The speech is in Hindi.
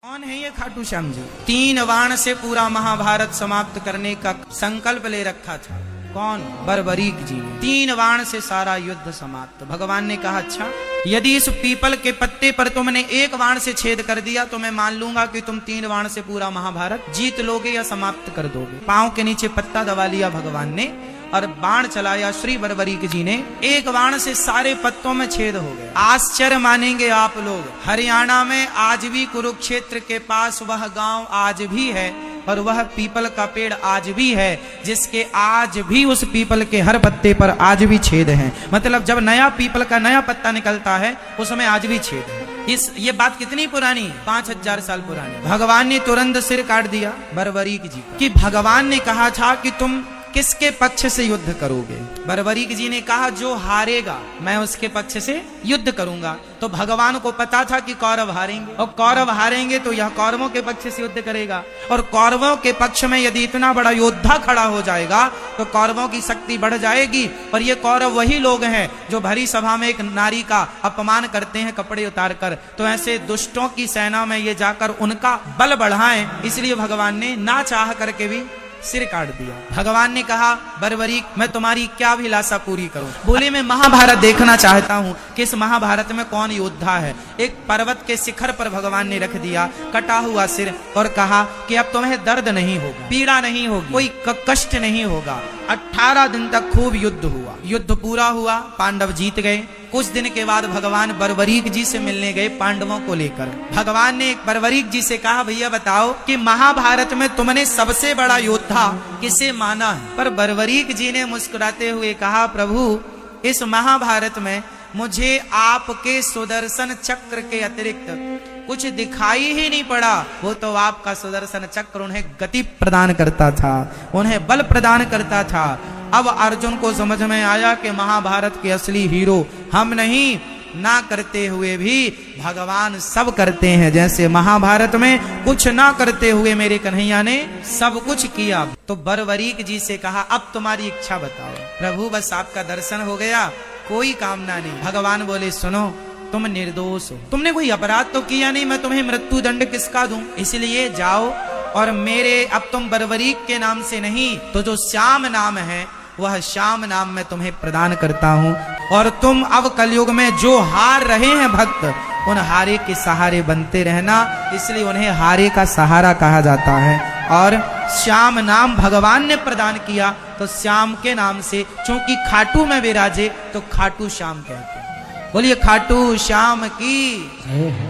कौन है ये खाटू श्याम जी? 3 बाण से पूरा महाभारत समाप्त करने का संकल्प ले रखा था। कौन? बर्बरीक जी ने 3 बाण से सारा युद्ध समाप्त। भगवान ने कहा, अच्छा यदि इस पीपल के पत्ते पर तुमने 1 बाण से छेद कर दिया तो मैं मान लूंगा कि तुम 3 बाण से पूरा महाभारत जीत लोगे या समाप्त कर दोगे। पांव के नीचे पत्ता दबा लिया भगवान ने और बाण चलाया श्री बर्बरीक जी ने। 1 बाण से सारे पत्तों में छेद हो गए। आश्चर्य मानेंगे आप लोग, हरियाणा में आज भी कुरुक्षेत्र के पास वह गांव आज भी है और वह पीपल का पेड़ आज भी है, जिसके आज भी उस पीपल के हर पत्ते पर आज भी छेद हैं। मतलब जब नया पीपल का नया पत्ता निकलता है उसमें आज भी छेद है। ये बात कितनी पुरानी है? 5000 साल पुरानी। भगवान ने तुरंत सिर काट दिया बर्बरीक जी कि भगवान ने कहा था कि तुम किसके पक्ष से युद्ध करोगे? बर्बरीक जी ने कहा, जो हारेगा मैं उसके पक्ष से युद्ध करूंगा। तो भगवान को पता था कि कौरव हारेंगे और कौरव हारेंगे तो यह कौरवों के पक्ष से युद्ध करेगा और कौरवों के पक्ष में यदि इतना बड़ा योद्धा खड़ा हो जाएगा तो कौरवों की शक्ति बढ़ जाएगी। और ये कौरव वही लोग हैं जो भरी सभा में एक नारी का अपमान करते हैं कपड़े उतार कर। तो ऐसे दुष्टों की सेना में ये जाकर उनका बल बढ़ाएं, इसलिए भगवान ने ना चाह करके भी सिर काट दिया। भगवान ने कहा, बर्बरीक मैं तुम्हारी क्या अभिलाषा पूरी करूं? बोले, मैं महाभारत देखना चाहता हूं कि इस महाभारत में कौन योद्धा है। एक पर्वत के शिखर पर भगवान ने रख दिया कटा हुआ सिर और कहा कि अब तुम्हें दर्द नहीं होगा, पीड़ा नहीं होगी, कोई कष्ट नहीं होगा। 18 दिन तक खूब युद्ध हुआ। युद्ध पूरा हुआ, पांडव जीत गए। कुछ दिन के बाद भगवान बर्बरीक जी से मिलने गए पांडवों को लेकर। भगवान ने बर्बरीक जी से कहा, भैया बताओ कि महाभारत में तुमने सबसे बड़ा योद्धा किसे माना है? पर बर्बरीक जी ने मुस्कुराते हुए कहा, प्रभु इस महाभारत में मुझे आपके सुदर्शन चक्र के अतिरिक्त कुछ दिखाई ही नहीं पड़ा। वो तो आपका सुदर्शन चक्र उन्हें गति प्रदान करता था, उन्हें बल प्रदान करता था। अब अर्जुन को समझ में आया कि महाभारत के असली हीरो हम नहीं, ना करते हुए भी भगवान सब करते हैं। जैसे महाभारत में कुछ ना करते हुए मेरे कन्हैया ने सब कुछ किया। तो बर्बरीक जी से कहा, अब तुम्हारी इच्छा बताओ। प्रभु बस आपका दर्शन हो गया, कोई कामना नहीं। भगवान बोले, सुनो तुम निर्दोष हो, तुमने कोई अपराध तो किया नहीं, मैं तुम्हें मृत्यु दंड किसका दूं? इसलिए जाओ और मेरे, अब तुम बर्बरीक के नाम से नहीं तो जो श्याम नाम है वह श्याम नाम मैं तुम्हें प्रदान करता हूँ। और तुम अब कलयुग में जो हार रहे हैं भक्त, उन हारे के सहारे बनते रहना, इसलिए उन्हें हारे का सहारा कहा जाता है। और श्याम नाम भगवान ने प्रदान किया तो श्याम के नाम से, चूंकि खाटू में विराजे तो खाटू श्याम कहते हैं। बोलिए खाटू श्याम की।